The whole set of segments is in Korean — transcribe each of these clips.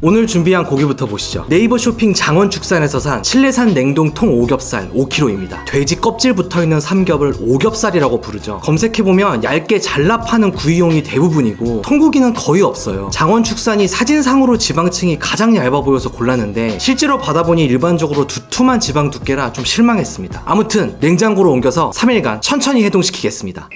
오늘 준비한 고기부터 보시죠. 네이버 쇼핑 장원축산에서 산 칠레산 냉동통 오겹살 5kg입니다. 돼지 껍질 붙어있는 삼겹을 오겹살이라고 부르죠. 검색해보면 얇게 잘라 파는 구이용이 대부분이고 통고기는 거의 없어요. 장원축산이 사진상으로 지방층이 가장 얇아 보여서 골랐는데 실제로 받아보니 일반적으로 두툼한 지방 두께라 좀 실망했습니다. 아무튼 냉장고로 옮겨서 3일간 천천히 해동시키겠습니다.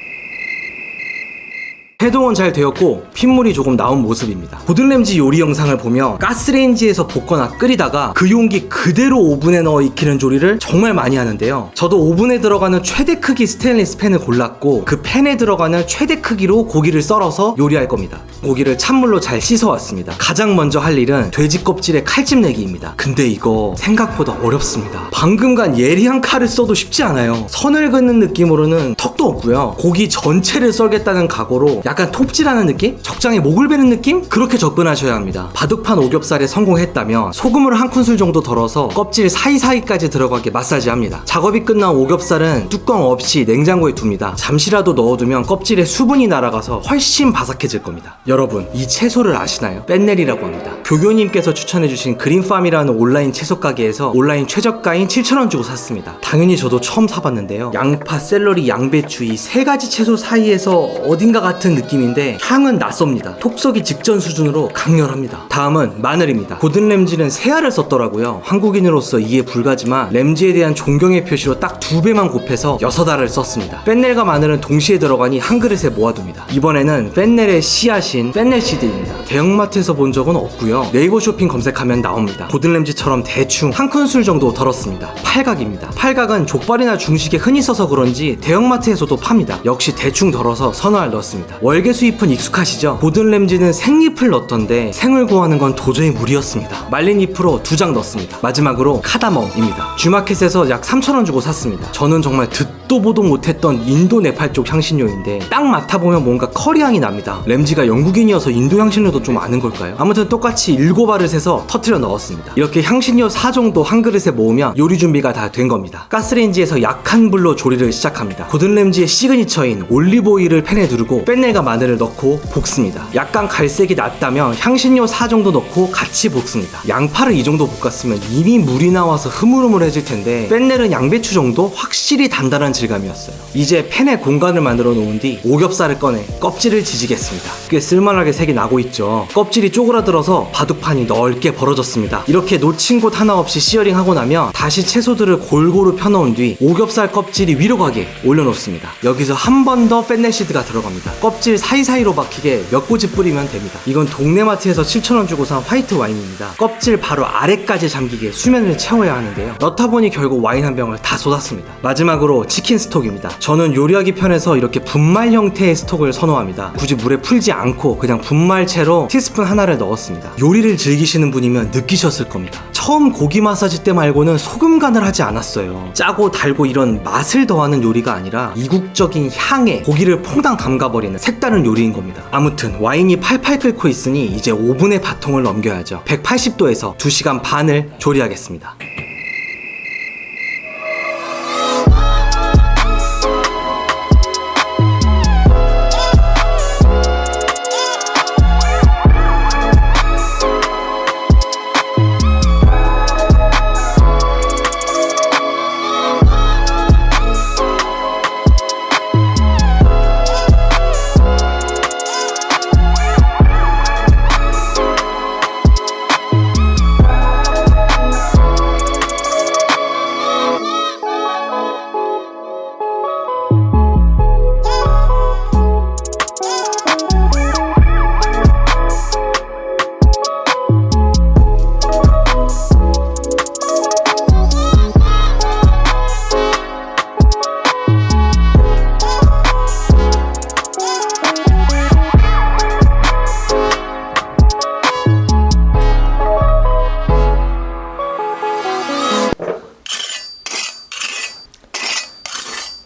해동은 잘 되었고 핏물이 조금 나온 모습입니다. 고든램지 요리 영상을 보면 가스레인지에서 볶거나 끓이다가 그 용기 그대로 오븐에 넣어 익히는 조리를 정말 많이 하는데요. 저도 오븐에 들어가는 최대 크기 스테인리스 팬을 골랐고 그 팬에 들어가는 최대 크기로 고기를 썰어서 요리할 겁니다. 고기를 찬물로 잘 씻어왔습니다. 가장 먼저 할 일은 돼지 껍질에 칼집 내기입니다. 근데 이거 생각보다 어렵습니다. 방금 간 예리한 칼을 써도 쉽지 않아요. 선을 긋는 느낌으로는 턱도 없고요. 고기 전체를 썰겠다는 각오로 약간 톱질하는 느낌? 적장에 목을 베는 느낌? 그렇게 접근하셔야 합니다. 바둑판 오겹살에 성공했다면 소금을 한 큰술 정도 덜어서 껍질 사이사이까지 들어가게 마사지합니다. 작업이 끝난 오겹살은 뚜껑 없이 냉장고에 둡니다. 잠시라도 넣어두면 껍질에 수분이 날아가서 훨씬 바삭해질 겁니다. 여러분, 이 채소를 아시나요? 뺀넬이라고 합니다. 교교님께서 추천해주신 그린팜이라는 온라인 채소 가게에서 온라인 최저가인 7,000원 주고 샀습니다. 당연히 저도 처음 사봤는데요. 양파, 샐러리, 양배추 이 세 가지 채소 사이에서 어딘가 같은 느낌인데 향은 낯섭니다. 톡 쏘기 직전 수준으로 강렬합니다. 다음은 마늘입니다. 고든램지는 새알을 썼더라고요. 한국인으로서 이해 불가지만 램지에 대한 존경의 표시로 딱 2배만 곱해서 6알을 썼습니다. 뺀넬과 마늘은 동시에 들어가니 한 그릇에 모아둡니다. 이번에는 뺀넬의 씨앗인 뺀넬시드입니다. 대형마트에서 본 적은 없고요. 네이버 쇼핑 검색하면 나옵니다. 고든램지처럼 대충 한 큰술 정도 덜었습니다. 팔각입니다. 팔각은 족발이나 중식에 흔히 써서 그런지 대형마트에서도 팝니다. 역시 대충 덜어서 서너 알 넣었습니다. 월계수 잎은 익숙하시죠? 고든램지는 생잎을 넣던데 생을 구하는 건 도저히 무리였습니다. 말린 잎으로 2장 넣습니다. 마지막으로 카다멈입니다. G마켓에서 약 3,000원 주고 샀습니다. 저는 정말 듣도 보도 못했던 인도 네팔 쪽 향신료인데 딱 맡아보면 뭔가 커리향이 납니다. 램지가 영국인이어서 인도 향신료도 좀 아는 걸까요? 아무튼 똑같이 7알을 세서 터트려 넣었습니다. 이렇게 향신료 4 정도 한 그릇에 모으면 요리 준비가 다 된 겁니다. 가스레인지에서 약한 불로 조리를 시작합니다. 고든램지의 시그니처인 올리브오일을 팬에 두르고 뺀넬과 마늘을 넣고 볶습니다. 약간 갈색이 났다면 향신료 4 정도 넣고 같이 볶습니다. 양파를 이 정도 볶았으면 이미 물이 나와서 흐물흐물해질 텐데 뺀넬은 양배추 정도 확실히 단단한 질감이었어요. 이제 팬에 공간을 만들어 놓은 뒤 오겹살을 꺼내 껍질을 지지겠습니다. 꽤 쓸만하게 색이 나고 있죠. 껍질이 쪼그라들어서 바둑판이 넓게 벌어졌습니다. 이렇게 놓친 곳 하나 없이 시어링하고 나면 다시 채소들을 골고루 펴놓은 뒤 오겹살 껍질이 위로 가게 올려놓습니다. 여기서 한 번 더 뺀넬시드가 들어갑니다. 껍질 사이사이로 박히게 몇 꼬집 뿌리면 됩니다. 이건 동네마트에서 7,000원 주고 산 화이트 와인입니다. 껍질 바로 아래까지 잠기게 수면을 채워야 하는데요. 넣다 보니 결국 와인 한 병을 다 쏟았습니다. 마지막으로 치킨 스톡입니다. 저는 요리하기 편해서 이렇게 분말 형태의 스톡을 선호합니다. 굳이 물에 풀지 않고 그냥 분말채로 티스푼 하나를 넣었습니다. 요리를 즐기시는 분이면 느끼셨을 겁니다. 처음 고기 마사지 때 말고는 소금 간을 하지 않았어요. 짜고 달고 이런 맛을 더하는 요리가 아니라 이국적인 향에 고기를 퐁당 담가버리는 색다른 요리인 겁니다. 아무튼 와인이 팔팔 끓고 있으니 이제 오븐에 바통을 넘겨야죠. 180도에서 2시간 반을 조리하겠습니다.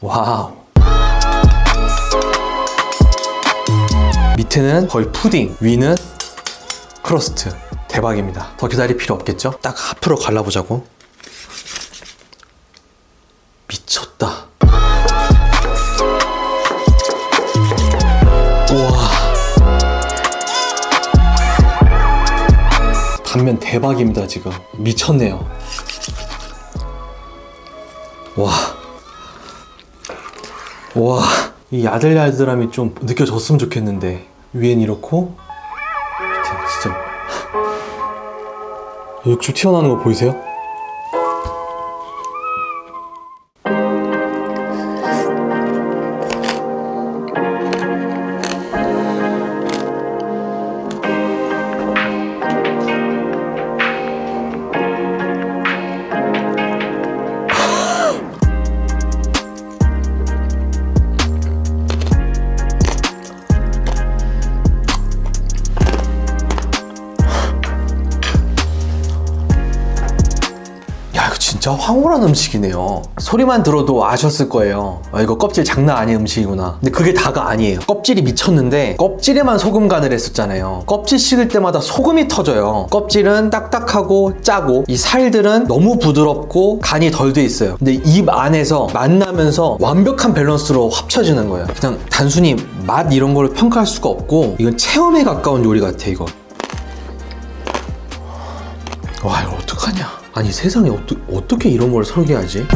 와우. 밑에는 거의 푸딩, 위는 크러스트. 대박입니다. 더 기다릴 필요 없겠죠? 딱 앞으로 갈라보자고. 미쳤다. 우와. 당면 대박입니다. 지금 미쳤네요. 와, 이 야들야들함이 좀 느껴졌으면 좋겠는데 위엔 이렇고 밑에 진짜 육즙 튀어나오는 거 보이세요? 진짜 황홀한 음식이네요. 소리만 들어도 아셨을 거예요. 이거 껍질 장난 아닌 음식이구나. 근데 그게 다가 아니에요. 껍질이 미쳤는데 껍질에만 소금 간을 했었잖아요. 껍질 씹을 때마다 소금이 터져요. 껍질은 딱딱하고 짜고 이 살들은 너무 부드럽고 간이 덜 돼 있어요. 근데 입 안에서 만나면서 완벽한 밸런스로 합쳐지는 거예요. 그냥 단순히 맛 이런 걸로 평가할 수가 없고 이건 체험에 가까운 요리 같아. 이거 와, 이거 어떡하냐. 아니 세상에 어떻게 이런 걸 설계하지?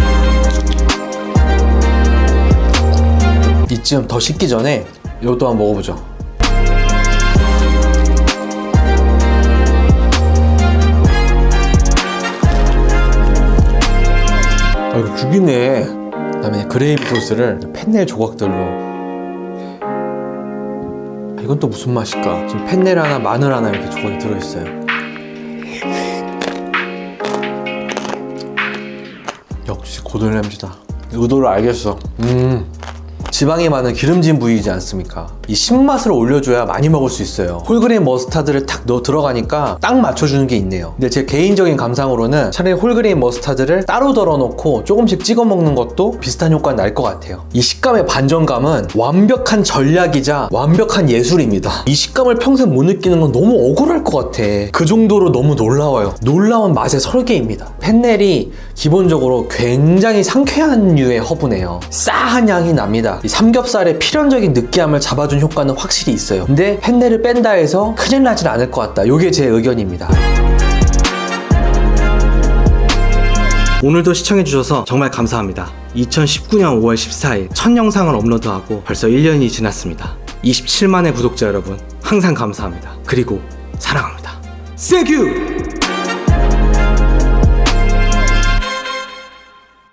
이쯤 더 식기 전에 이것도 한번 먹어보죠. 이거 죽이네. 그 다음에 그레이비 소스를 펜넬 조각들로. 이건 또 무슨 맛일까? 지금 펜넬 하나, 마늘 하나 이렇게 조각이 들어있어요. 역시 고들냄지다. 의도를 알겠어. 지방이 많은 기름진 부위이지 않습니까? 이 신맛을 올려줘야 많이 먹을 수 있어요. 홀그레인 머스타드를 탁 넣어 들어가니까 딱 맞춰주는 게 있네요. 근데 제 개인적인 감상으로는 차라리 홀그레인 머스타드를 따로 덜어 놓고 조금씩 찍어 먹는 것도 비슷한 효과가 날 것 같아요. 이 식감의 반전감은 완벽한 전략이자 완벽한 예술입니다. 이 식감을 평생 못 느끼는 건 너무 억울할 것 같아. 그 정도로 너무 놀라워요. 놀라운 맛의 설계입니다. 펜넬이 기본적으로 굉장히 상쾌한 류의 허브네요. 싸한 향이 납니다. 이 삼겹살의 필연적인 느끼함을 잡아준 효과는 확실히 있어요. 근데 펜넬을 뺀다 해서 큰일 나진 않을 것 같다. 이게 제 의견입니다. 오늘도 시청해주셔서 정말 감사합니다. 2019년 5월 14일 첫 영상을 업로드하고 벌써 1년이 지났습니다. 27만의 구독자 여러분 항상 감사합니다. 그리고 사랑합니다. Thank you!